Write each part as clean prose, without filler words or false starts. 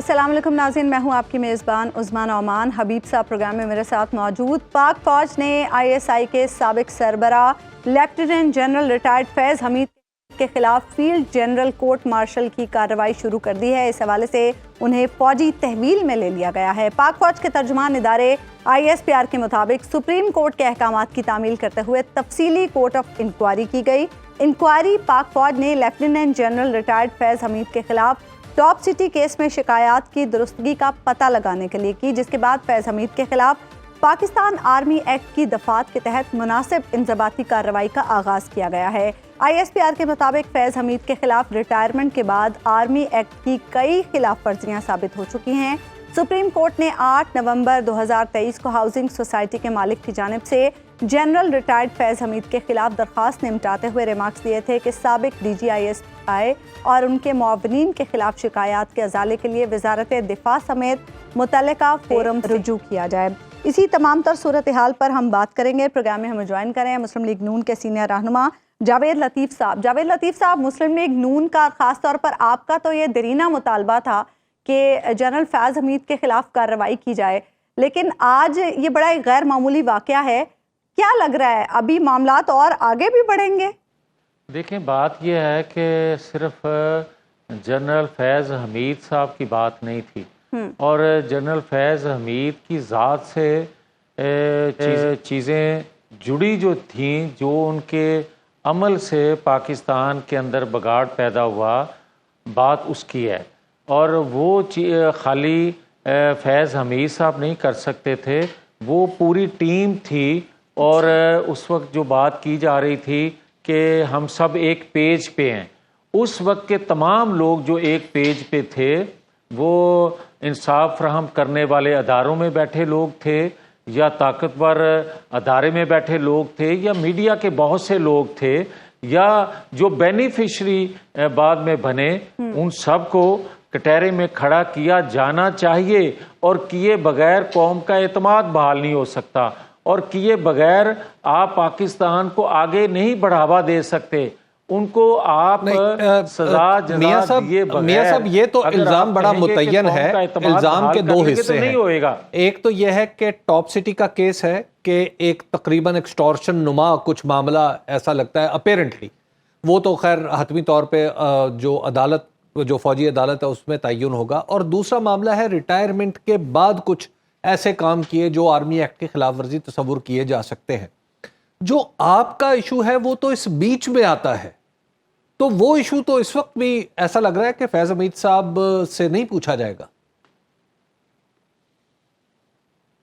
السلام علیکم ناظرین، میں ہوں آپ کی میزبان عظمیٰ نعمان۔ حبیب صاحب پروگرام میں میرے ساتھ موجود۔ پاک فوج نے آئی ایس آئی کے سابق سربراہ لیفٹیننٹ جنرل ریٹائرڈ فیض حمید کے خلاف فیلڈ جنرل کورٹ مارشل کی کارروائی شروع کر دی ہے۔ اس حوالے سے انہیں فوجی تحویل میں لے لیا گیا ہے۔ پاک فوج کے ترجمان ادارے آئی ایس پی آر کے مطابق سپریم کورٹ کے احکامات کی تعمیل کرتے ہوئے تفصیلی کورٹ آف انکوائری کی گئی۔ انکوائری پاک فوج نے لیفٹیننٹ جنرل ریٹائرڈ فیض حمید کے خلاف ٹاپ سٹی کیس میں شکایات کی درستگی کا پتہ لگانے کے لیے کی، جس کے بعد فیض حمید کے خلاف پاکستان آرمی ایکٹ کی دفعات کے تحت مناسب انضباطی کارروائی کا آغاز کیا گیا ہے۔ آئی ایس پی آر کے مطابق فیض حمید کے خلاف ریٹائرمنٹ کے بعد آرمی ایکٹ کی کئی خلاف ورزیاں ثابت ہو چکی ہیں۔ سپریم کورٹ نے 8 نومبر 2023 کو ہاؤسنگ سوسائٹی کے مالک کی جانب سے جنرل ریٹائرڈ فیض حمید کے خلاف درخواست نمٹاتے ہوئے ریمارکس دیے تھے کہ سابق D G I S I اور ان کے معاونین کے خلاف شکایات کے ازالے کے لیے وزارت دفاع سمیت متعلقہ فورم رجوع کیا جائے۔ اسی تمام تر صورتحال پر ہم بات کریں گے۔ پروگرام میں ہمیں جوائن کریں مسلم لیگ نون کے سینئر رہنما جاوید لطیف صاحب۔ جاوید لطیف صاحب، مسلم لیگ نون کا خاص طور پر آپ کا تو یہ دیرینہ مطالبہ تھا کہ جنرل فیض حمید کے خلاف کارروائی کی جائے، لیکن آج یہ بڑا ایک غیر معمولی واقعہ ہے۔ کیا لگ رہا ہے ابھی معاملات اور آگے بھی بڑھیں گے؟ دیکھیں، بات یہ ہے کہ صرف جنرل فیض حمید صاحب کی بات نہیں تھی، اور جنرل فیض حمید کی ذات سے چیزیں جڑی جو تھیں، جو ان کے عمل سے پاکستان کے اندر بگاڑ پیدا ہوا، بات اس کی ہے۔ اور وہ خالی فیض حمید صاحب نہیں کر سکتے تھے، وہ پوری ٹیم تھی۔ اور اس وقت جو بات کی جا رہی تھی کہ ہم سب ایک پیج پہ ہیں، اس وقت کے تمام لوگ جو ایک پیج پہ تھے وہ انصاف فراہم کرنے والے اداروں میں بیٹھے لوگ تھے، یا طاقتور ادارے میں بیٹھے لوگ تھے، یا میڈیا کے بہت سے لوگ تھے، یا جو بینیفیشری بعد میں بنے، ان سب کو کٹہرے میں کھڑا کیا جانا چاہیے۔ اور کیے بغیر قوم کا اعتماد بحال نہیں ہو سکتا، اور کیے بغیر آپ پاکستان کو آگے نہیں بڑھاوا دے سکتے۔ ان کو آپ سزا جزا دیے بغیر، میاں صاحب یہ تو الزام بڑا متعین ہے۔ الزام کے دو حصے ہیں۔ ایک تو یہ ہے کہ ٹاپ سٹی کا کیس ہے کہ ایک تقریباً ایکسٹورشن نما کچھ معاملہ ایسا لگتا ہے اپیرنٹلی، وہ تو خیر حتمی طور پہ جو فوجی عدالت ہے اس میں تعین ہوگا۔ اور دوسرا معاملہ ہے ریٹائرمنٹ کے بعد کچھ ایسے کام کیے جو آرمی ایکٹ کی خلاف ورزی تصور کیے جا سکتے ہیں۔ جو آپ کا ایشو ہے وہ تو اس بیچ میں آتا ہے، تو وہ ایشو تو اس وقت بھی ایسا لگ رہا ہے کہ فیض حمید صاحب سے نہیں پوچھا جائے گا۔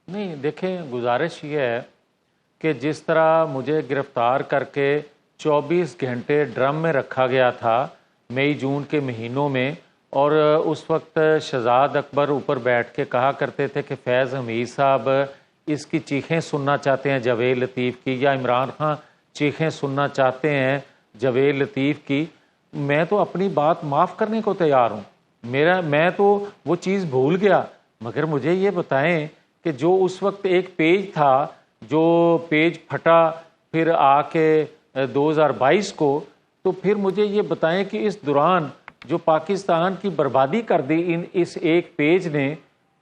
نہیں، دیکھیں، گزارش یہ ہے کہ جس طرح مجھے گرفتار کر کے 24 گھنٹے ڈرم میں رکھا گیا تھا مئی جون کے مہینوں میں، اور اس وقت شہزاد اکبر اوپر بیٹھ کے کہا کرتے تھے کہ فیض حمید صاحب اس کی چیخیں سننا چاہتے ہیں جاوید لطیف کی، یا عمران خان چیخیں سننا چاہتے ہیں جاوید لطیف کی، میں تو اپنی بات معاف کرنے کو تیار ہوں۔ میں تو وہ چیز بھول گیا، مگر مجھے یہ بتائیں کہ جو اس وقت ایک پیج تھا، جو پیج پھٹا پھر آ کے 2022 کو، تو پھر مجھے یہ بتائیں کہ اس دوران جو پاکستان کی بربادی کر دی اس ایک پیج نے،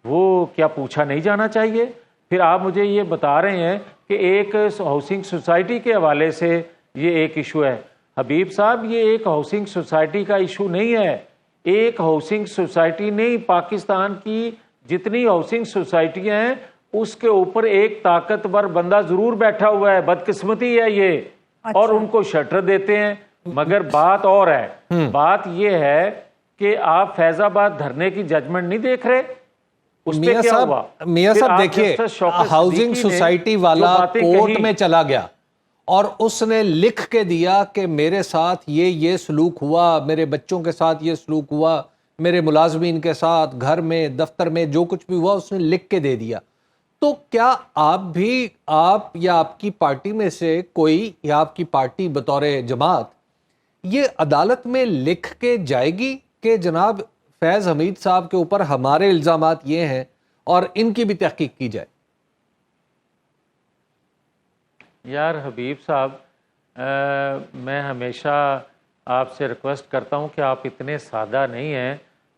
وہ کیا پوچھا نہیں جانا چاہیے؟ پھر آپ مجھے یہ بتا رہے ہیں کہ ایک ہاؤسنگ سوسائٹی کے حوالے سے یہ ایک ایشو ہے۔ حبیب صاحب، یہ ایک ہاؤسنگ سوسائٹی کا ایشو نہیں ہے۔ ایک ہاؤسنگ سوسائٹی نہیں، پاکستان کی جتنی ہاؤسنگ سوسائٹیاں ہیں اس کے اوپر ایک طاقتور بندہ ضرور بیٹھا ہوا ہے، بدقسمتی ہے یہ، اور ان کو شٹر دیتے ہیں۔ مگر بات اور ہے، بات یہ ہے کہ آپ فیض آباد دھرنے کی ججمنٹ نہیں دیکھ رہے؟ میاں صاحب دیکھیے، ہاؤسنگ سوسائٹی والا کورٹ میں چلا گیا اور اس نے لکھ کے دیا کہ میرے ساتھ یہ سلوک ہوا، میرے بچوں کے ساتھ یہ سلوک ہوا، میرے ملازمین کے ساتھ، گھر میں، دفتر میں جو کچھ بھی ہوا اس نے لکھ کے دے دیا۔ تو کیا آپ یا آپ کی پارٹی میں سے کوئی، یا آپ کی پارٹی بطور جماعت یہ عدالت میں لکھ کے جائے گی کہ جناب فیض حمید صاحب کے اوپر ہمارے الزامات یہ ہیں اور ان کی بھی تحقیق کی جائے؟ یار حبیب صاحب، میں ہمیشہ آپ سے ریکویسٹ کرتا ہوں کہ آپ اتنے سادہ نہیں ہیں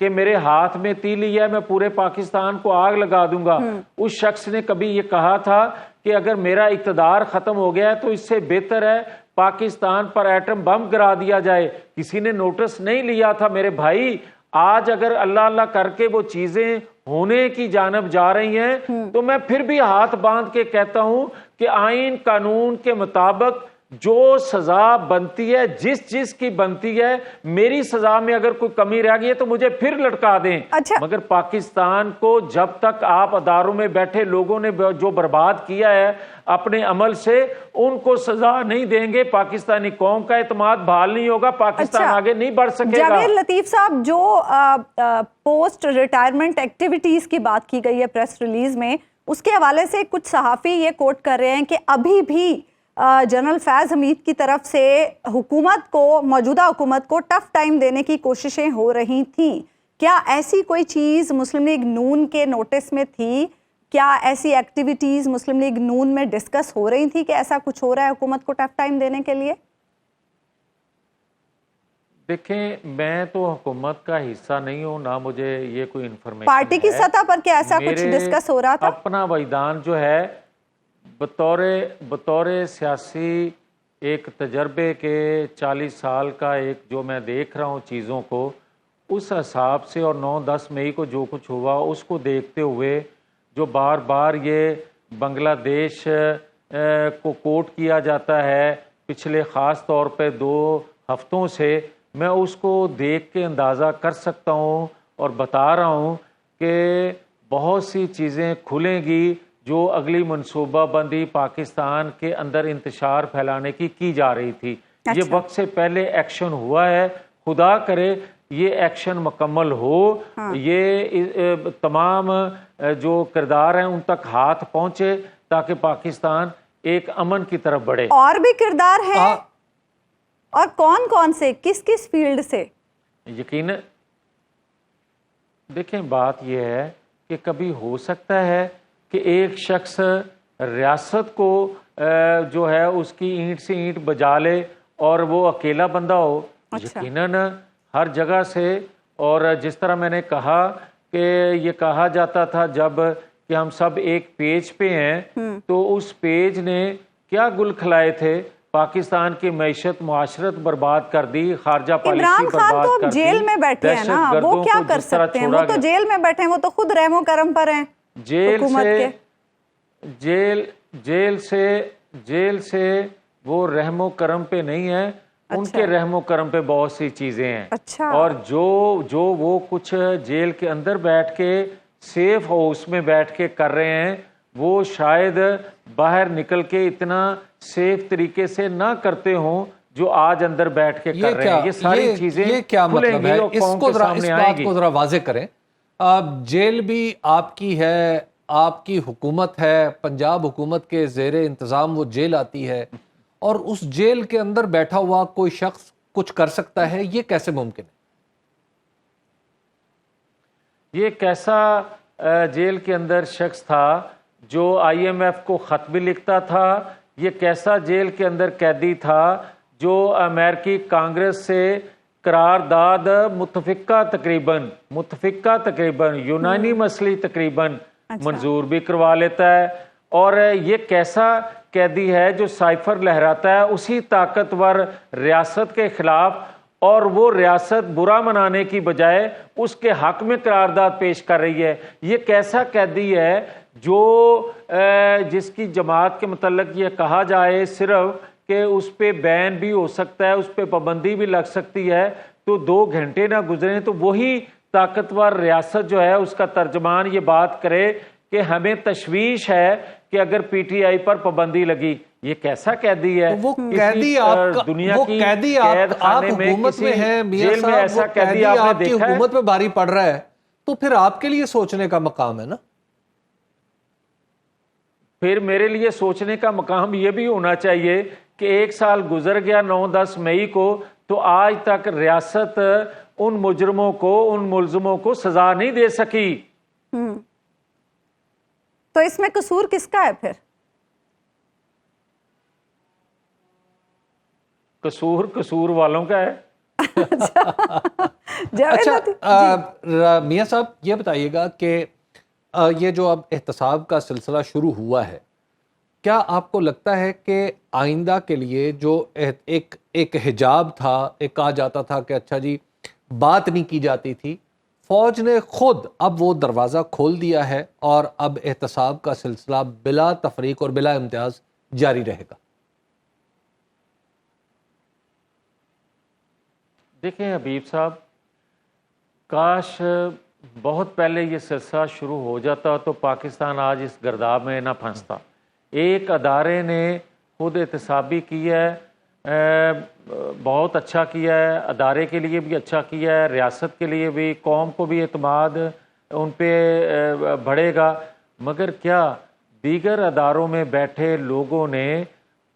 کہ میرے ہاتھ میں تیلی ہے، میں پورے پاکستان کو آگ لگا دوں گا. اس شخص نے کبھی یہ کہا تھا کہ اگر میرا اقتدار ختم ہو گیا ہے تو اس سے بہتر ہے پاکستان پر ایٹم بم گرا دیا جائے. کسی نے نوٹس نہیں لیا تھا میرے بھائی. آج اگر اللہ اللہ کر کے وہ چیزیں ہونے کی جانب جا رہی ہیں تو میں پھر بھی ہاتھ باندھ کے کہتا ہوں کہ آئین قانون کے مطابق جو سزا بنتی ہے، جس کی بنتی ہے، میری سزا میں اگر کوئی کمی رہ گئی ہے تو مجھے پھر لٹکا دیں. مگر پاکستان کو جب تک آپ اداروں میں بیٹھے لوگوں نے جو برباد کیا ہے اپنے عمل سے، ان کو سزا نہیں دیں گے، پاکستانی قوم کا اعتماد بحال نہیں ہوگا، پاکستان آگے نہیں بڑھ سکے گا. جاوید لطیف صاحب، جو پوسٹ ریٹائرمنٹ ایکٹیویٹیز کی بات کی گئی ہے پریس ریلیز میں، اس کے حوالے سے کچھ صحافی یہ کوٹ کر رہے ہیں کہ ابھی بھی جنرل فیض حمید کی طرف سے حکومت کو، موجودہ حکومت کو ٹف ٹائم دینے کی کوششیں ہو رہی تھیں. کیا ایسی کوئی چیز مسلم لیگ نون کے نوٹس میں تھی؟ کیا ایسی ایکٹیویٹیز مسلم لیگ نون میں ڈسکس ہو رہی تھی کہ ایسا کچھ ہو رہا ہے حکومت کو ٹف ٹائم دینے کے لیے؟ دیکھیں، میں تو حکومت کا حصہ نہیں ہوں، نہ مجھے یہ کوئی انفارمیشن. پارٹی کی سطح پر کیا ایسا کچھ ڈسکس ہو رہا تھا؟ اپنا وجدان جو ہے بطور سیاسی ایک تجربے کے 40 سال کا ایک جو میں دیکھ رہا ہوں چیزوں کو، اس حساب سے اور 9-10 مئی کو جو کچھ ہوا اس کو دیکھتے ہوئے جو بار بار یہ بنگلہ دیش کو کوٹ کیا جاتا ہے پچھلے خاص طور پہ 2 ہفتوں سے، میں اس کو دیکھ کے اندازہ کر سکتا ہوں اور بتا رہا ہوں کہ بہت سی چیزیں کھلیں گی جو اگلی منصوبہ بندی پاکستان کے اندر انتشار پھیلانے کی جا رہی تھی. یہ وقت سے پہلے ایکشن ہوا ہے، خدا کرے یہ ایکشن مکمل ہو، یہ تمام جو کردار ہیں ان تک ہاتھ پہنچے تاکہ پاکستان ایک امن کی طرف بڑھے. اور بھی کردار ہیں؟ اور کون سے، کس فیلڈ سے؟ یقیناً دیکھیں، بات یہ ہے کہ کبھی ہو سکتا ہے کہ ایک شخص ریاست کو جو ہے اس کی اینٹ سے اینٹ بجا لے اور وہ اکیلا بندہ ہو. یقیناً ہر جگہ سے، اور جس طرح میں نے کہا کہ یہ کہا جاتا تھا جب کہ ہم سب ایک پیج پہ ہیں، تو اس پیج نے کیا گل کھلائے تھے؟ پاکستان کی معیشت معاشرت برباد کر دی، خارجہ پالیسی برباد کر دی. جیل میں بیٹھے ہیں نا، وہ کیا کر سکتے ہیں؟ وہ تو جیل میں بیٹھے ہیں، وہ تو خود رحم و کرم پر ہیں جیل سے وہ رحم و کرم پہ نہیں ہیں، ان کے رحم و کرم پہ بہت سی چیزیں ہیں. اور جو وہ کچھ جیل کے اندر بیٹھ کے سیف ہاؤس میں بیٹھ کے کر رہے ہیں، وہ شاید باہر نکل کے اتنا سیف طریقے سے نہ کرتے ہوں جو آج اندر بیٹھ کے کر رہے ہیں. یہ ساری چیزیں کیا مطلب ہے؟ اس بات کو ذرا واضح کریں. جیل بھی آپ کی ہے، آپ کی حکومت ہے، پنجاب حکومت کے زیر انتظام وہ جیل آتی ہے، اور اس جیل کے اندر بیٹھا ہوا کوئی شخص کچھ کر سکتا ہے، یہ کیسے ممکن ہے؟ یہ کیسا جیل کے اندر شخص تھا جو IMF کو خط بھی لکھتا تھا؟ یہ کیسا جیل کے اندر قیدی تھا جو امریکی کانگریس سے قرارداد متفقہ تقریباً یونانی مسئلہ تقریباً منظور بھی کروا لیتا ہے؟ اور یہ کیسا قیدی ہے جو سائفر لہراتا ہے اسی طاقتور ریاست کے خلاف، اور وہ ریاست برا منانے کی بجائے اس کے حق میں قرارداد پیش کر رہی ہے؟ یہ کیسا قیدی ہے جو جس کی جماعت کے متعلق یہ کہا جائے صرف کہ اس پہ بین بھی ہو سکتا ہے، اس پہ پابندی بھی لگ سکتی ہے، تو 2 گھنٹے نہ گزریں تو وہی طاقتور ریاست جو ہے اس کا ترجمان یہ بات کرے کہ ہمیں تشویش ہے کہ اگر PTI پر پابندی لگی. یہ کیسا قیدی ہے؟ وہ قیدی آپ حکومت میں ہیں میاں صاحب، وہ قیدی آپ کی حکومت میں بھاری پڑ رہا ہے، تو پھر آپ کے لیے سوچنے کا مقام ہے نا. پھر میرے لیے سوچنے کا مقام یہ بھی ہونا چاہیے کہ 1 سال گزر گیا 9-10 مئی کو، تو آج تک ریاست ان مجرموں کو، ان ملزموں کو سزا نہیں دے سکی. تو اس میں قصور کس کا ہے پھر؟ قصور والوں کا ہے. اچھا میاں صاحب یہ بتائیے گا کہ یہ جو اب احتساب کا سلسلہ شروع ہوا ہے، کیا آپ کو لگتا ہے کہ آئندہ کے لیے جو ایک حجاب تھا، ایک کہا جاتا تھا کہ اچھا جی بات نہیں کی جاتی تھی، فوج نے خود اب وہ دروازہ کھول دیا ہے اور اب احتساب کا سلسلہ بلا تفریق اور بلا امتیاز جاری رہے گا؟ دیکھیں حبیب صاحب، کاش بہت پہلے یہ سلسلہ شروع ہو جاتا تو پاکستان آج اس گرداب میں نہ پھنستا۔ ایک ادارے نے خود احتسابی کی ہے، بہت اچھا کیا ہے، ادارے کے لیے بھی اچھا کیا ہے، ریاست کے لیے بھی، قوم کو بھی اعتماد ان پہ بڑھے گا، مگر کیا دیگر اداروں میں بیٹھے لوگوں نے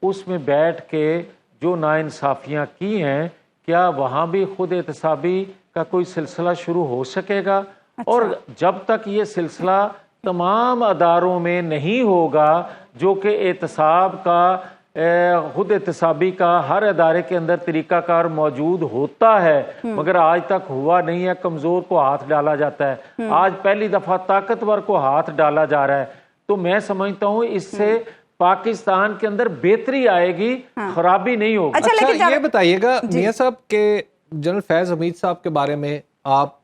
اس میں بیٹھ کے جو ناانصافیاں کی ہیں، کیا وہاں بھی خود احتسابی کا کوئی سلسلہ شروع ہو سکے گا؟ اور جب تک یہ سلسلہ تمام اداروں میں نہیں ہوگا جو کہ احتساب کا خود احتسابی کا ہر ادارے کے اندر طریقہ کار موجود ہوتا ہے مگر آج تک ہوا نہیں ہے، کمزور کو ہاتھ ڈالا جاتا ہے، آج پہلی دفعہ طاقتور کو ہاتھ ڈالا جا رہا ہے، تو میں سمجھتا ہوں اس سے پاکستان کے اندر بہتری آئے گی، خرابی نہیں ہوگی۔ اچھا یہ بتائیے گا میاں صاحب کہ جنرل فیض حمید صاحب کے بارے میں آپ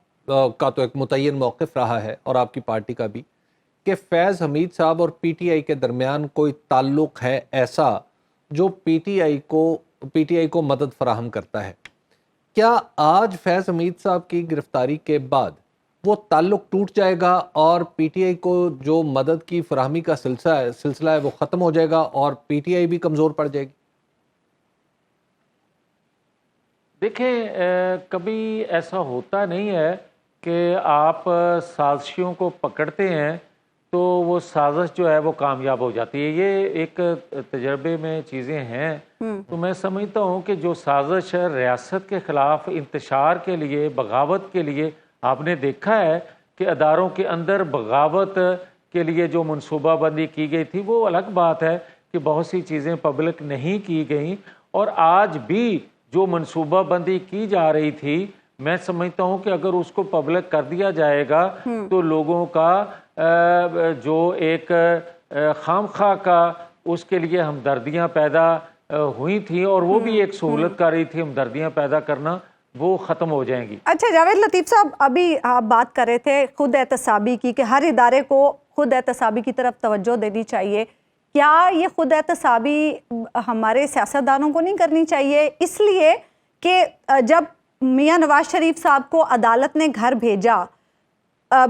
کا تو ایک متعین موقف رہا ہے اور آپ کی پارٹی کا بھی، کہ فیض حمید صاحب اور پی ٹی آئی کے درمیان کوئی تعلق ہے ایسا جو پی ٹی آئی کو مدد فراہم کرتا ہے۔ کیا آج فیض حمید صاحب کی گرفتاری کے بعد وہ تعلق ٹوٹ جائے گا اور پی ٹی آئی کو جو مدد کی فراہمی کا سلسلہ ہے وہ ختم ہو جائے گا اور پی ٹی آئی بھی کمزور پڑ جائے گی؟ دیکھیں کبھی ایسا ہوتا نہیں ہے کہ آپ سازشیوں کو پکڑتے ہیں تو وہ سازش جو ہے وہ کامیاب ہو جاتی ہے، یہ ایک تجربے میں چیزیں ہیں، تو میں سمجھتا ہوں کہ جو سازش ہے ریاست کے خلاف انتشار کے لیے، بغاوت کے لیے، آپ نے دیکھا ہے کہ اداروں کے اندر بغاوت کے لیے جو منصوبہ بندی کی گئی تھی، وہ الگ بات ہے کہ بہت سی چیزیں پبلک نہیں کی گئیں، اور آج بھی جو منصوبہ بندی کی جا رہی تھی، میں سمجھتا ہوں کہ اگر اس کو پبلک کر دیا جائے گا تو لوگوں کا جو ایک خامخواہ کا اس کے لیے ہمدردیاں پیدا ہوئی تھیں اور وہ بھی ایک سہولت کر رہی تھی ہمدردیاں پیدا کرنا، وہ ختم ہو جائیں گی۔ اچھا جاوید لطیف صاحب، ابھی آپ بات کر رہے تھے خود احتسابی کی کہ ہر ادارے کو خود احتسابی کی طرف توجہ دینی چاہیے، کیا یہ خود احتسابی ہمارے سیاستدانوں کو نہیں کرنی چاہیے؟ اس لیے کہ جب میاں نواز شریف صاحب کو عدالت نے گھر بھیجا،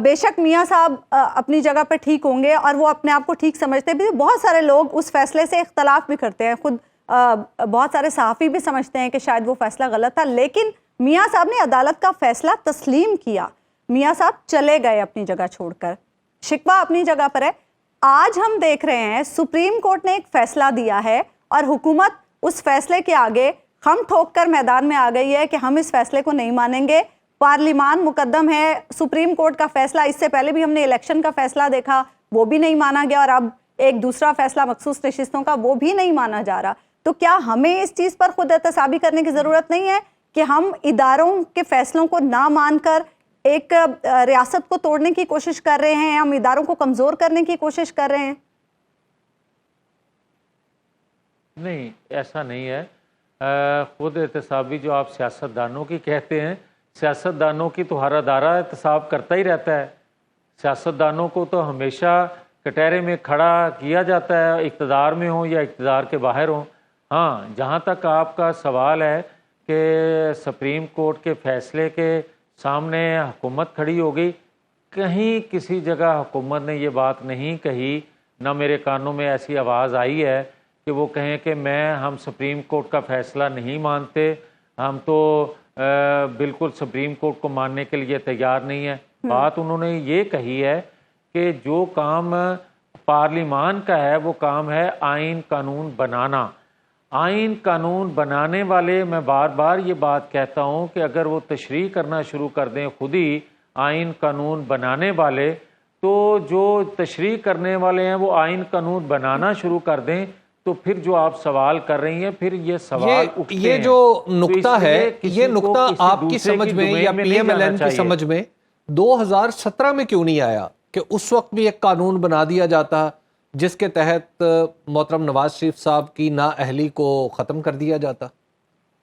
بے شک میاں صاحب اپنی جگہ پہ ٹھیک ہوں گے اور وہ اپنے آپ کو ٹھیک سمجھتے بھی، بہت سارے لوگ اس فیصلے سے اختلاف بھی کرتے ہیں، خود بہت سارے صحافی بھی سمجھتے ہیں کہ شاید وہ فیصلہ غلط تھا، لیکن میاں صاحب نے عدالت کا فیصلہ تسلیم کیا، میاں صاحب چلے گئے اپنی جگہ چھوڑ کر، شکوہ اپنی جگہ پر ہے۔ آج ہم دیکھ رہے ہیں سپریم کورٹ نے ایک فیصلہ دیا ہے اور حکومت اس فیصلے کے آگے ہم ٹھوک کر میدان میں آ گئی ہے کہ ہم اس فیصلے کو نہیں مانیں گے، پارلیمان مقدم ہے، سپریم کورٹ کا فیصلہ، اس سے پہلے بھی ہم نے الیکشن کا فیصلہ دیکھا، وہ بھی نہیں مانا گیا، اور اب ایک دوسرا فیصلہ مخصوص نشستوں کا وہ بھی نہیں مانا جا رہا، تو کیا ہمیں اس چیز پر خود احتسابی کرنے کی ضرورت نہیں ہے کہ ہم اداروں کے فیصلوں کو نہ مان کر ایک ریاست کو توڑنے کی کوشش کر رہے ہیں، ہم اداروں کو کمزور کرنے کی کوشش کر رہے ہیں؟ نہیں، ایسا نہیں ہے۔ خود احتسابی جو آپ سیاستدانوں کی کہتے ہیں، سیاستدانوں کی تو ہر ادارہ احتساب کرتا ہی رہتا ہے، سیاستدانوں کو تو ہمیشہ کٹہرے میں کھڑا کیا جاتا ہے، اقتدار میں ہوں یا اقتدار کے باہر ہوں۔ ہاں، جہاں تک آپ کا سوال ہے کہ سپریم کورٹ کے فیصلے کے سامنے حکومت کھڑی ہو گئی، کہیں کسی جگہ حکومت نے یہ بات نہیں کہی، نہ میرے کانوں میں ایسی آواز آئی ہے کہ وہ کہیں کہ ہم سپریم کورٹ کا فیصلہ نہیں مانتے، ہم تو بالکل سپریم کورٹ کو ماننے کے لیے تیار نہیں ہے۔ بات انہوں نے یہ کہی ہے کہ جو کام پارلیمان کا ہے وہ کام ہے آئین قانون بنانا۔ آئین قانون بنانے والے، میں بار بار یہ بات کہتا ہوں کہ اگر وہ تشریح کرنا شروع کر دیں خود ہی آئین قانون بنانے والے، تو جو تشریح کرنے والے ہیں وہ آئین قانون بنانا شروع کر دیں تو پھر جو آپ سوال کر رہی ہیں پھر یہ سوال اٹھتے ہیں. یہ جو نقطہ ہے یہ نقطہ آپ کی سمجھ میں یا پی ایم ایل این کی سمجھ میں 2017 میں کیوں نہیں آیا کہ اس وقت بھی ایک قانون بنا دیا جاتا جس کے تحت محترم نواز شریف صاحب کی نااہلی کو ختم کر دیا جاتا؟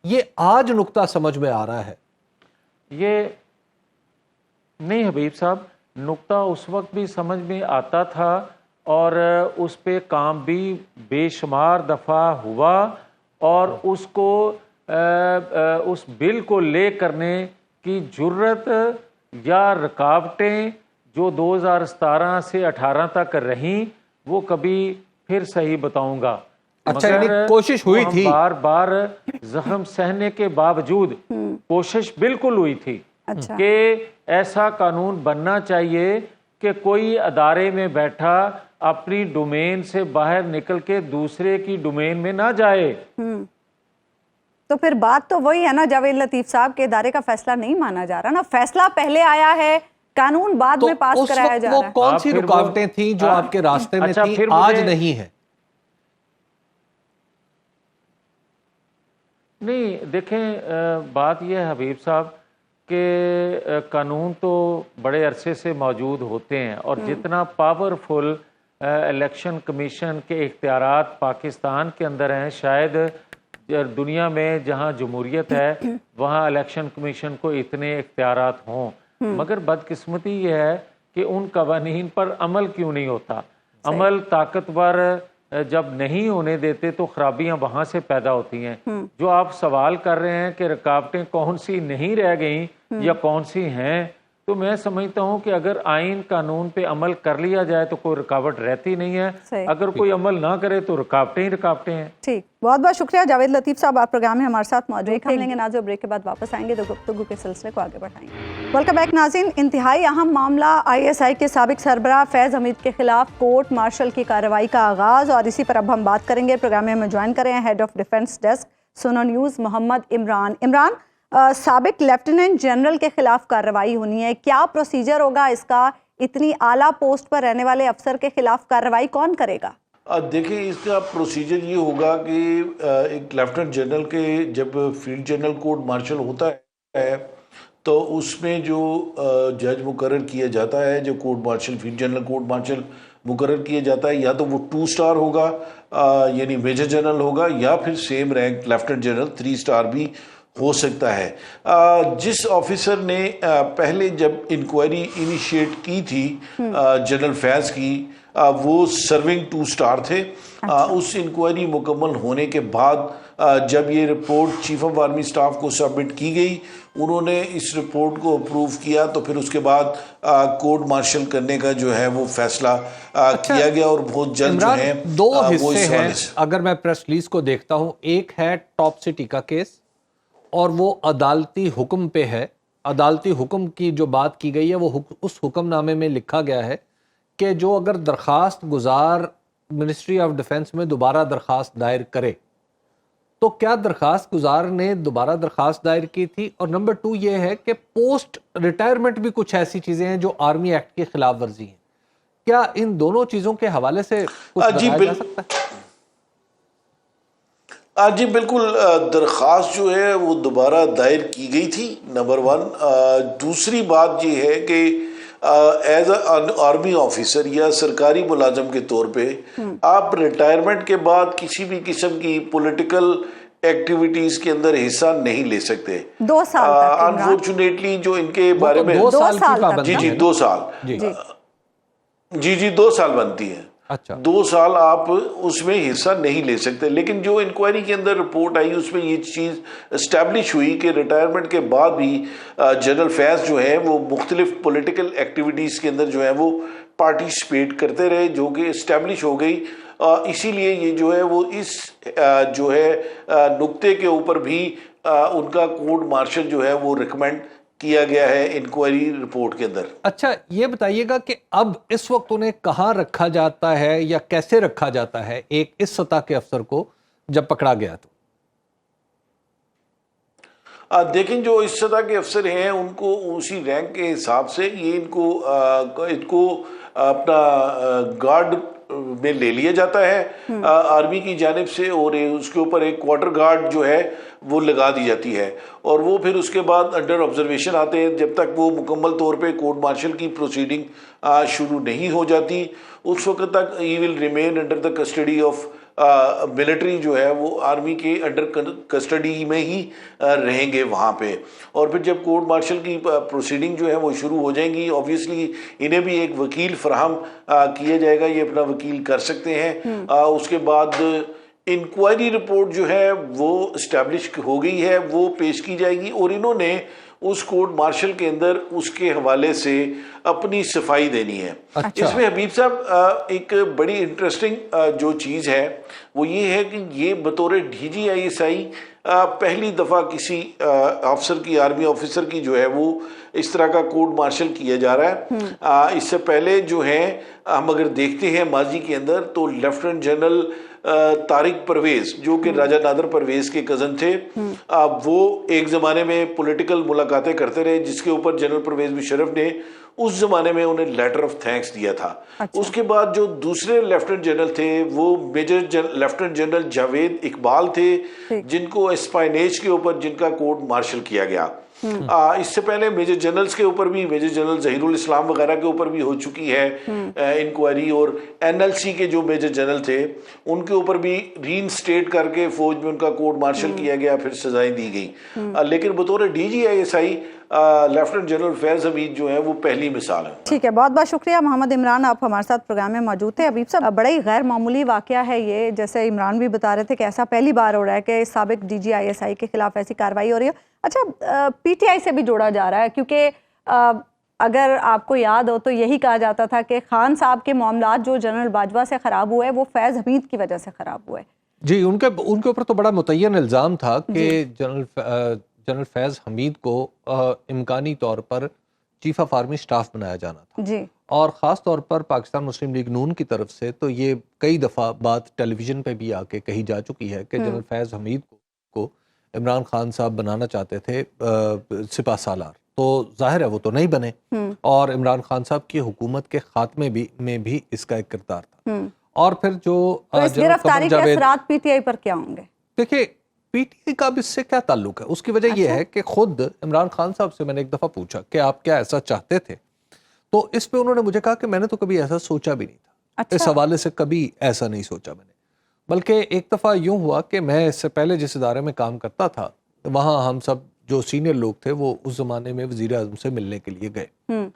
یہ آج نقطہ سمجھ میں آ رہا ہے. یہ نہیں حبیب صاحب، نقطہ اس وقت بھی سمجھ میں آتا تھا اور اس پہ کام بھی بے شمار دفعہ ہوا، اور اس کو اس بل کو لے کرنے کی جرت یا رکاوٹیں جو 2017 سے 18 تک رہیں وہ کبھی پھر صحیح بتاؤں گا. اچھا یعنی کوشش ہوئی تھی، بار بار زخم سہنے کے باوجود کوشش بالکل ہوئی تھی کہ ایسا قانون بننا چاہیے کہ کوئی ادارے میں بیٹھا اپنی ڈومین سے باہر نکل کے دوسرے کی ڈومین میں نہ جائے. تو پھر بات تو وہی ہے نا جاوید لطیف صاحب کے ادارے کا فیصلہ نہیں مانا جا رہا نا، فیصلہ پہلے آیا ہے، قانون بعد میں پاس کرایا جا رہا ہے. وہ کون سی رکاوٹیں تھیں جو آپ کے راستے میں تھیں آج نہیں ہے؟ نہیں دیکھیں، بات یہ ہے حبیب صاحب کہ قانون تو بڑے عرصے سے موجود ہوتے ہیں، اور جتنا پاورفل الیکشن کمیشن کے اختیارات پاکستان کے اندر ہیں، شاید دنیا میں جہاں جمہوریت ہے وہاں الیکشن کمیشن کو اتنے اختیارات ہوں، مگر بدقسمتی یہ ہے کہ ان قوانین پر عمل کیوں نہیں ہوتا. عمل طاقتور جب نہیں ہونے دیتے تو خرابیاں وہاں سے پیدا ہوتی ہیں. جو آپ سوال کر رہے ہیں کہ رکاوٹیں کون سی نہیں رہ گئیں یا کون سی ہیں، تو میں سمجھتا ہوں کہ اگر آئین قانون پہ عمل کر لیا جائے تو کوئی رکاوٹ رہتی نہیں ہے، اگر کوئی عمل نہ کرے تو رکاوٹیں ہی رکاوٹیں ہیں. ٹھیک، بہت بہت شکریہ جاوید لطیف صاحب، آپ پروگرام میں ہمارے ساتھ موجود. ہم لیں گے ناظرین، بریک کے بعد واپس آئیں گے تو گفتگو کے سلسلے کو آگے بڑھائیں گے. ویلکم بیک ناظرین. انتہائی اہم معاملہ ISI کے سابق سربراہ فیض حمید کے خلاف کورٹ مارشل کی کارروائی کا آغاز، اور اسی پر اب ہم بات کریں گے. پروگرام میں ہمیں جوائن کریں ہیڈ آف ڈیفنس ڈیسک سنو نیوز محمد عمران. عمران، سابق لیفٹیننٹ جنرل کے خلاف کارروائی ہونی ہے، کیا پروسیجر ہوگا اس کا؟ اتنی اعلیٰ پوسٹ پر رہنے والے افسر کے خلاف کارروائی کون کرے گا؟ دیکھیں، اس کا پروسیجر یہ ہوگا کہ ایک لیفٹیننٹ جنرل کے جب فیلڈ جنرل کورٹ مارشل ہوتا ہے تو اس میں جو جج مقرر کیا جاتا ہے، جو court martial field general court martial مقرر کیا جاتا ہے، یا تو وہ 2 سٹار ہوگا یعنی میجر جنرل ہوگا، یا پھر same rank lieutenant general 3 star بھی ہو سکتا ہے. جس آفیسر نے پہلے جب انکوائری انیشیٹ کی تھی جنرل فیض کی، وہ سرونگ 2 سٹار تھے. اس انکوائری مکمل ہونے کے بعد جب یہ report chief of army staff کو سبمٹ کی گئی، انہوں نے اس رپورٹ کو اپروو کیا، تو پھر اس کے بعد کورٹ مارشل کرنے کا جو ہے وہ فیصلہ کیا گیا، اور بہت جلد جو ہے 2 حصے ہیں. اگر میں پریس ریلیز کو دیکھتا ہوں، ایک ہے ٹاپ سٹی کا کیس اور وہ عدالتی حکم پہ ہے. عدالتی حکم کی جو بات کی گئی ہے وہ اس حکم نامے میں لکھا گیا ہے کہ جو اگر درخواست گزار منسٹری آف ڈیفنس میں دوبارہ درخواست دائر کرے تو کیا درخواست گزار نے دوبارہ درخواست دائر کی تھی، اور نمبر 2 یہ ہے کہ پوسٹ ریٹائرمنٹ بھی کچھ ایسی چیزیں ہیں جو آرمی ایکٹ کی خلاف ورزی ہیں. کیا ان دونوں چیزوں کے حوالے سے کچھ بتایا جا سکتا ہے؟ جی بالکل، درخواست جو ہے وہ دوبارہ دائر کی گئی تھی، نمبر 1. دوسری بات یہ ہے کہ ایز اے آرمی آفیسر یا سرکاری ملازم کے طور پہ آپ ریٹائرمنٹ کے بعد کسی بھی قسم کی پولیٹیکل ایکٹیویٹیز کے اندر حصہ نہیں لے سکتے. 2 سال انفارچونیٹلی جو ان کے بارے میں 2 سال کی پابندی. جی 2 سال جی 2 سال بنتی ہے. اچھا 2 سال آپ اس میں حصہ نہیں لے سکتے. لیکن جو انکوائری کے اندر رپورٹ آئی اس میں یہ چیز اسٹیبلش ہوئی کہ ریٹائرمنٹ کے بعد بھی جنرل فیض جو ہے وہ مختلف پولیٹیکل ایکٹیویٹیز کے اندر جو ہے وہ پارٹیسپیٹ کرتے رہے، جو کہ اسٹیبلش ہو گئی. اسی لیے یہ جو ہے وہ اس جو ہے نقطے کے اوپر بھی ان کا کورٹ مارشل جو ہے وہ ریکمینڈ کیا گیا ہے انکوائری رپورٹ کے اندر. اچھا یہ بتائیے گا کہ اب اس وقت انہیں کہاں رکھا جاتا ہے یا کیسے رکھا جاتا ہے ایک اس سطح کے افسر کو جب پکڑا گیا؟ تو دیکھیں جو اس سطح کے افسر ہیں ان کو اسی رینک کے حساب سے یہ ان کو اپنا گارڈ میں لے لیا جاتا ہے آرمی کی جانب سے، اور اس کے اوپر ایک کوارٹر گارڈ جو ہے وہ لگا دی جاتی ہے، اور وہ پھر اس کے بعد انڈر آبزرویشن آتے ہیں جب تک وہ مکمل طور پہ کورٹ مارشل کی پروسیڈنگ شروع نہیں ہو جاتی، اس وقت تک ہی will remain under the custody of military, جو ہے وہ آرمی کے انڈر کسٹڈی میں ہی رہیں گے وہاں پہ. اور پھر جب کورٹ مارشل کی پروسیڈنگ جو ہے وہ شروع ہو جائیں گی، اوبویسلی انہیں بھی ایک وکیل فراہم کیا جائے گا، یہ اپنا وکیل کر سکتے ہیں. اس کے بعد انکوائری رپورٹ جو ہے وہ اسٹیبلش ہو گئی ہے، وہ پیش کی جائے گی، اور انہوں نے اس کورٹ مارشل کے اندر اس کے حوالے سے اپنی صفائی دینی ہے. اس میں حبیب صاحب ایک بڑی انٹرسٹنگ جو چیز ہے وہ یہ ہے کہ یہ بطور DGISI پہلی دفعہ کسی افسر کی، آرمی آفیسر کی جو ہے وہ اس طرح کا کورٹ مارشل کیا جا رہا ہے. اس سے پہلے جو ہے ہم اگر دیکھتے ہیں ماضی کے اندر تو لیفٹیننٹ جنرل طارق پرویز جو کہ راجہ نادر پرویز کے کزن تھے، وہ ایک زمانے میں پولیٹیکل ملاقاتیں کرتے رہے جس کے اوپر جنرل پرویز مشرف نے اس زمانے میں انہیں لیٹر آف تھینکس دیا تھا. اس کے بعد جو دوسرے لیفٹیننٹ جنرل تھے وہ لیفٹیننٹ جنرل جاوید اقبال تھے جن کو اسپائنیج کے اوپر جن کا کورٹ مارشل کیا گیا. اس سے پہلے میجر جنرلز کے اوپر بھی، میجر جنرل ظہیر الاسلام وغیرہ کے اوپر بھی ہو چکی ہے انکوائری، اور NLC کے جو میجر جنرل تھے ان کے اوپر بھی ری انسٹیٹ کر کے فوج میں ان کا کورٹ مارشل کیا گیا، پھر سزائیں دی گئیں. لیکن بطور DGISI لیفٹیننٹ جنرل فیض حمید جو ہے وہ پہلی مثال ہے. ٹھیک ہے، بہت بہت شکریہ محمد عمران، آپ ہمارے ساتھ پروگرام میں موجود تھے. حبیب صاحب بڑا ہی غیر معمولی واقعہ ہے یہ، جیسے عمران بھی بتا رہے تھے کہ ایسا پہلی بار ہو رہا ہے کہ سابق DGISI کے خلاف ایسی کارروائی ہو رہی ہے. اچھا PTI سے بھی جوڑا جا رہا ہے، کیونکہ اگر آپ کو یاد ہو تو یہی کہا جاتا تھا کہ خان صاحب کے معاملات جو جنرل باجوہ سے خراب ہوئے وہ فیض حمید کی وجہ سے خراب ہوئے. جی، ان کے اوپر تو بڑا متعین الزام تھا کہ جنرل فیض حمید کو امکانی طور پر چیف آف آرمی سٹاف بنایا جانا تھا جی، اور خاص طور پر پاکستان مسلم لیگ نون کی طرف سے تو یہ کئی دفعہ بات ٹیلی ویژن پہ بھی آ کے کہی جا چکی ہے کہ جنرل فیض حمید کو عمران خان صاحب بنانا چاہتے تھے سپہ سالار. تو ظاہر ہے وہ تو نہیں بنے، اور عمران خان صاحب کی حکومت کے خاتمے میں بھی اس کا ایک کردار تھا. اور پھر جو گرفتاری کے اثرات PTI پر کیا ہوں گے؟ دیکھیں PTI کا اب اس سے کیا تعلق ہے. اس کی وجہ یہ ہے کہ خود عمران خان صاحب سے میں نے ایک دفعہ پوچھا کہ آپ کیا ایسا چاہتے تھے، تو اس پہ انہوں نے مجھے کہا کہ میں نے تو کبھی ایسا سوچا بھی نہیں تھا. اس حوالے سے کبھی ایسا نہیں سوچا میں نے، بلکہ ایک دفعہ یوں ہوا کہ میں اس سے پہلے جس ادارے میں کام کرتا تھا وہاں ہم سب جو سینئر لوگ تھے وہ اس زمانے میں وزیر اعظم سے ملنے کے لیے گئے.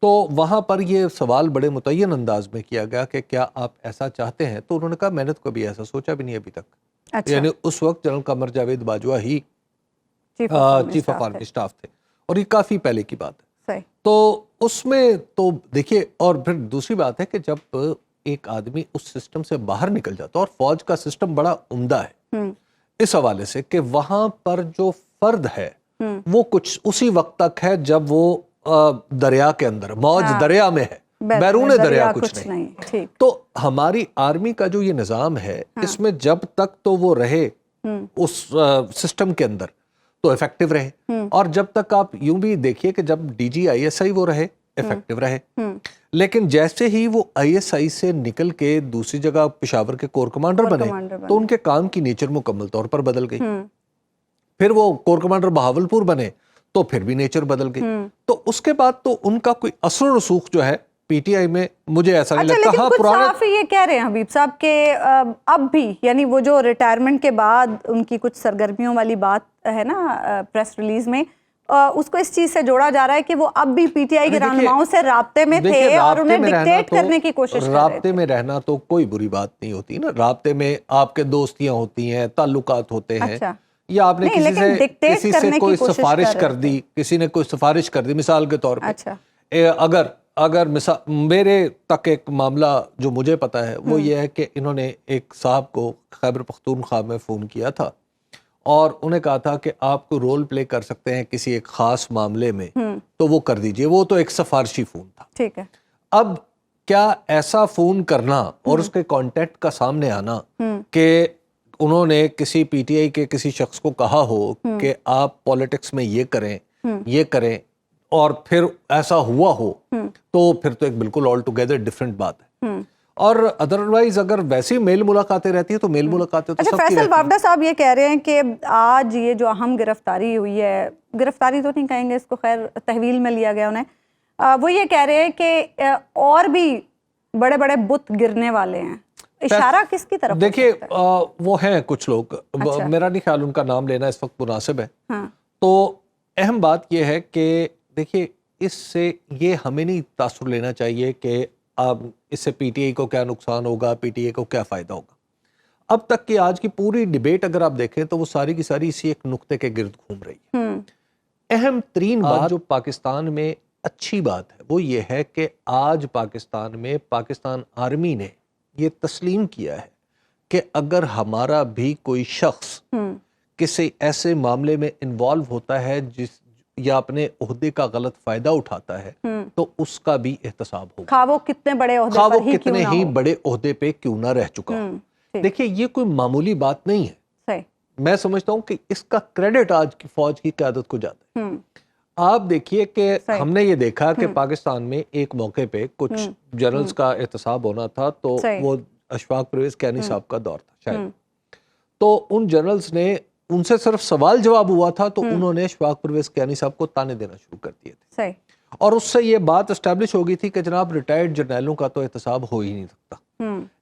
تو وہاں پر یہ سوال بڑے متعین انداز میں کیا گیا کہ کیا آپ ایسا چاہتے ہیں، تو انہوں نے کہا میں نے تو کبھی ایسا سوچا بھی نہیں ابھی تک. یعنی اس وقت general Qamar Javed Bajwa he chief of army staff تھے، اور یہ کافی پہلے کی بات ہے. تو اس میں تو دیکھیے، اور پھر دوسری بات ہے کہ جب ایک آدمی اس سسٹم سے باہر نکل جاتا ہے، اور فوج کا سسٹم بڑا عمدہ ہے اس حوالے سے کہ وہاں پر جو فرد ہے وہ کچھ اسی وقت تک ہے جب وہ دریا کے اندر، موج دریا میں ہے، بیرون دریا کچھ نہیں. تو ہماری آرمی کا جو یہ نظام ہے اس میں جب تک تو وہ رہے اس سسٹم کے اندر تو افیکٹو رہے، اور جب تک آپ یوں بھی دیکھیے کہ جب DGISI وہ رہے افیکٹو رہے. لیکن جیسے ہی وہ ISI سے نکل کے دوسری جگہ پشاور کے کور کمانڈر بنے تو ان کے کام کی نیچر مکمل طور پر بدل گئی. پھر وہ کور کمانڈر بہاولپور بنے تو پھر بھی نیچر بدل گئی. تو اس کے بعد تو ان کا کوئی اثر و رسوخ جو ہے PTI میں مجھے ایسا نہیں لگتا. ہاں، پرانے صحافی یہ کہہ رہے ہیں حبیب صاحب کہ اب بھی، یعنی وہ جو ریٹائرمنٹ کے بعد ان کی کچھ سرگرمیوں والی بات ہے نا پریس ریلیز میں، اس کو اس چیز سے جوڑا جا رہا ہے کہ وہ اب بھی PTI کے رہنماؤں سے رابطے میں تھے اور انہیں ڈکٹیٹ کرنے کی کوشش کر رہے تھے. رابطے میں رہنا تو کوئی بری بات نہیں ہوتی نا. رابطے میں آپ کے دوستیاں ہوتی ہیں، تعلقات ہوتے ہیں، یا آپ نے کسی سے کوئی سفارش کر دی، کسی نے کوئی سفارش کر دی مثال کے طور پہ. اگر میرے تک ایک معاملہ جو مجھے پتا ہے وہ یہ ہے کہ انہوں نے ایک صاحب کو خیبر پختونخوا میں فون کیا تھا اور انہیں کہا تھا کہ آپ کو رول پلے کر سکتے ہیں کسی ایک خاص معاملے میں تو وہ کر دیجئے. وہ تو ایک سفارشی فون تھا. ٹھیک ہے. اب کیا ایسا فون کرنا اور اس کے کانٹیکٹ کا سامنے آنا کہ انہوں نے کسی پی ٹی آئی کے کسی شخص کو کہا ہو کہ آپ پالیٹکس میں یہ کریں اور پھر ایسا ہوا ہو تو پھر تو ایک بالکل آل ٹوگیدر ڈفرینٹ بات ہے. اور ادروائز اگر ویسی میل ملاقاتیں رہتی ہیں تو میل ملاقاتیں تو سب کی فیصل وافدہ صاحب یہ کہہ رہے ہیں کہ آج یہ جو اہم گرفتاری ہوئی ہے، گرفتاری تو نہیں کہیں گے اس کو، خیر تحویل میں لیا گیا انہیں، وہ یہ کہہ رہے ہیں کہ اور بھی بڑے بڑے بت گرنے والے ہیں. اشارہ کس کی طرف؟ دیکھیے وہ ہیں کچھ لوگ، میرا نہیں خیال ان کا نام لینا اس وقت مناسب ہے. تو اہم بات یہ ہے کہ دیکھیے اس سے یہ ہمیں نہیں تاثر لینا چاہیے کہ اب اس سے پی ٹی آئی کو کیا نقصان ہوگا، پی ٹی آئی کو کیا فائدہ ہوگا. اب تک کی آج کی پوری ڈیبیٹ اگر آپ دیکھیں تو وہ ساری کی ساری اسی ایک نقطے کے گرد گھوم رہی ہے. اہم ترین بات جو پاکستان میں اچھی بات ہے وہ یہ ہے کہ آج پاکستان میں پاکستان آرمی نے یہ تسلیم کیا ہے کہ اگر ہمارا بھی کوئی شخص کسی ایسے معاملے میں انوالو ہوتا ہے یا اپنے عہدے کا غلط فائدہ اٹھاتا ہے تو اس کا بھی احتساب ہوگا، خواہ وہ کتنے بڑے عہدے خواہ پر وہ کتنے ہی بڑے عہدے پہ کیوں نہ رہ چکا ہو. دیکھیے یہ کوئی معمولی بات نہیں ہے. میں سمجھتا ہوں کہ اس کا کریڈٹ آج کی فوج کی قیادت کو جاتا ہے. آپ دیکھیے کہ ہم نے یہ دیکھا کہ پاکستان میں ایک موقع پہ کچھ جنرلز کا احتساب ہونا تھا تو وہ اشفاق پرویز کینی صاحب کا دور تھا شاید، تو ان جنرلز نے ان سے صرف سوال جواب ہوا تھا تو انہوں نے اشفاق پرویز کینی صاحب کو تانے دینا شروع کر دیے تھے. اور اس سے یہ بات اسٹیبلش ہو گئی تھی کہ جناب ریٹائرڈ جرنیلوں کا تو احتساب ہو ہی نہیں سکتا.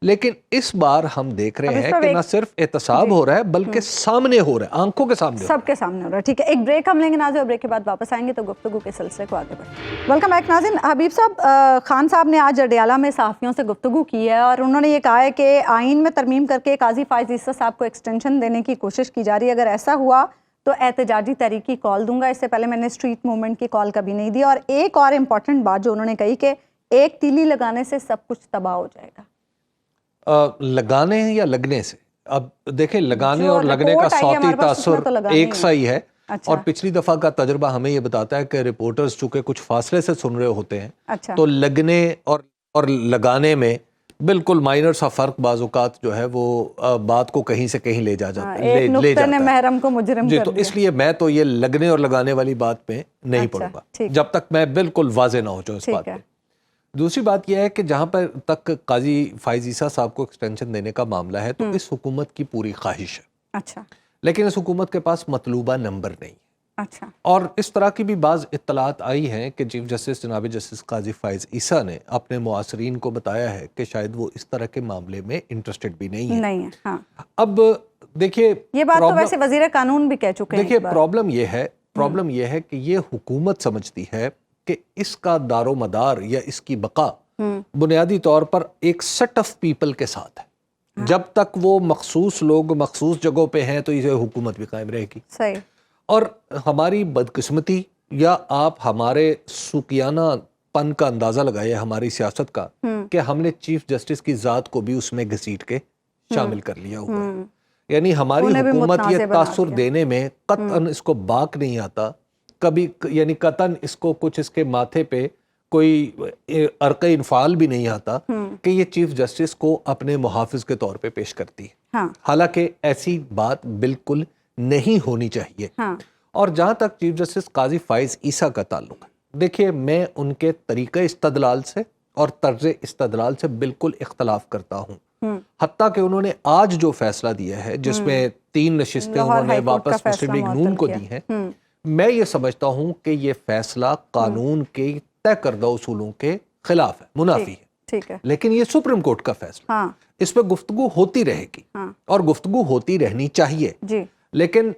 لیکن اس بار ہم دیکھ رہے ہیں کہ نہ صرف احتساب ہو رہا ہے بلکہ سامنے ہو رہا ہے، آنکھوں کے سامنے، سب کے سامنے ہو رہا ہے. ٹھیک ہے، ایک بریک ہم لیں گے ناظرین، اور بریک کے بعد واپس آئیں گے تو گفتگو کے سلسلے کو آگے بڑھیں. ویلکم بیک ناظرین. حبیب صاحب، خان صاحب نے آج اڈیالہ میں صحافیوں سے گفتگو کی ہے اور انہوں نے یہ کہا ہے کہ آئین میں ترمیم کر کے قاضی فائز عیسیٰ صاحب کو ایکسٹینشن دینے کی کوشش کی جا رہی ہے. اگر ایسا ہوا تو احتجاجی تحریک کی کال دوں گا. اس سے پہلے میں نے اسٹریٹ موومنٹ کی کال کبھی نہیں دی. اور ایک اور امپورٹنٹ بات جو انہوں نے کہی کہ ایک تیلی لگانے سے سب کچھ تباہ ہو جائے گا. لگانے یا لگنے سے، اب دیکھیں لگانے اور لگنے کا صوتی تاثر ایک سا ہی ہے. اور پچھلی دفعہ کا تجربہ ہمیں یہ بتاتا ہے کہ رپورٹرز چونکہ کچھ فاصلے سے سن رہے ہوتے ہیں تو لگنے اور لگانے میں بالکل مائنر سا فرق بعض اوقات جو ہے وہ بات کو کہیں سے کہیں لے جاتا ہے. محرم کو مجرم جی، تو اس لیے میں تو یہ لگنے اور لگانے والی بات پہ نہیں پڑوں گا جب تک میں بالکل واضح نہ ہو جاؤں اس بات پہ. دوسری بات یہ ہے کہ جہاں پر تک قاضی فائز عیسیٰ صاحب کو ایکسٹینشن دینے کا معاملہ ہے تو اس حکومت کی پوری خواہش ہے، لیکن اس حکومت کے پاس مطلوبہ نمبر نہیں. اور اس طرح کی بھی بعض اطلاعات آئی ہیں کہ چیف جسٹس جناب جسٹس قاضی فائز عیسیٰ نے اپنے معاصرین کو بتایا ہے کہ شاید وہ اس طرح کے معاملے میں انٹرسٹڈ بھی نہیں ہے. اب دیکھیے یہ بات تو ویسے وزیر قانون بھی کہہ چکے ہیں. دیکھیے پرابلم یہ ہے کہ یہ حکومت سمجھتی ہے کہ اس کا دار و مدار یا اس کی بقا بنیادی طور پر ایک سیٹ آف پیپل کے ساتھ ہے. جب تک وہ مخصوص لوگ مخصوص جگہوں پہ ہیں تو یہ حکومت بھی قائم رہے گی. صحیح. اور ہماری بدقسمتی یا آپ ہمارے سوکیانہ پن کا اندازہ لگائے ہماری سیاست کا کہ ہم نے چیف جسٹس کی ذات کو بھی اس میں گھسیٹ کے شامل کر لیا ہوا ہے. یعنی ہماری حکومت یہ تاثر دینے میں قطعاً اس کو باک نہیں آتا کبھی، یعنی قطعاً اس کو کچھ اس کے ماتھے پہ کوئی عرق انفعال بھی نہیں آتا کہ یہ چیف جسٹس کو اپنے محافظ کے طور پہ پیش کرتی ہے. حالانکہ ایسی بات بالکل نہیں ہونی چاہیے. اور جہاں تک چیف جسٹس قاضی فائز عیسیٰ کا تعلق ہے، دیکھیے میں ان کے طریقہ استدلال سے اور طرز استدلال سے بالکل اختلاف کرتا ہوں. حتیٰ کہ انہوں نے آج جو فیصلہ دیا ہے جس میں 3 نشستیں انہوں نے واپس مسلم لیگ نون کو دی ہیں، میں یہ سمجھتا ہوں کہ یہ فیصلہ قانون کے طے کردہ اصولوں کے خلاف ہے، منافی ہے. لیکن یہ سپریم کورٹ کا فیصلہ، اس پہ گفتگو ہوتی رہے گی اور گفتگو ہوتی رہنی چاہیے. لیکن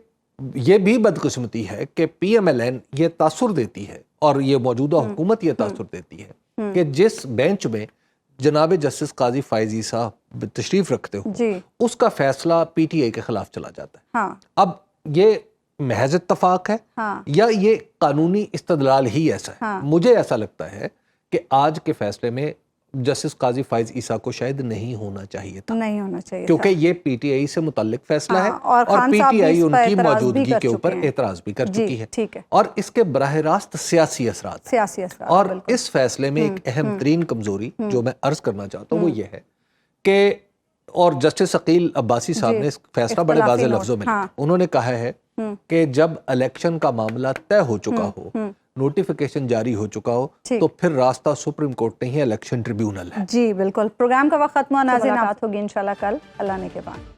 یہ بھی بدقسمتی ہے کہ پی ایم ایل این یہ تاثر دیتی ہے اور یہ موجودہ حکومت یہ تاثر دیتی ہے کہ جس بینچ میں جناب جسٹس قاضی فائز عیسیٰ تشریف رکھتے ہو اس کا فیصلہ پی ٹی آئی کے خلاف چلا جاتا ہے. اب یہ محض اتفاق ہے یا یہ قانونی استدلال ہی ایسا ہے؟ مجھے ایسا لگتا ہے کہ آج کے فیصلے میں جسٹس قاضی فائز عیسیٰ کو شاید نہیں ہونا چاہیے تھا، کیونکہ یہ پی ٹی آئی سے متعلق فیصلہ ہے اور پی ٹی آئی ان کی موجودگی کے اوپر اعتراض بھی کر چکی ہے اور اس کے براہ راست سیاسی اثرات. اور اس فیصلے میں ایک اہم ترین کمزوری جو میں عرض کرنا چاہتا ہوں وہ یہ ہے کہ اور جسٹس عقیل عباسی صاحب نے فیصلہ بڑے واضح لفظوں میں انہوں نے کہا ہے کہ جب الیکشن کا معاملہ طے ہو چکا ہو، نوٹیفیکیشن جاری ہو چکا ہو، تو پھر راستہ سپریم کورٹ نہیں ہے، الیکشن ٹریبیونل ہے۔ جی بالکل، پروگرام کا وقت ختم ہوا، ناظرین ملاقات ہوگی انشاءاللہ کل اللہ نے کے بعد۔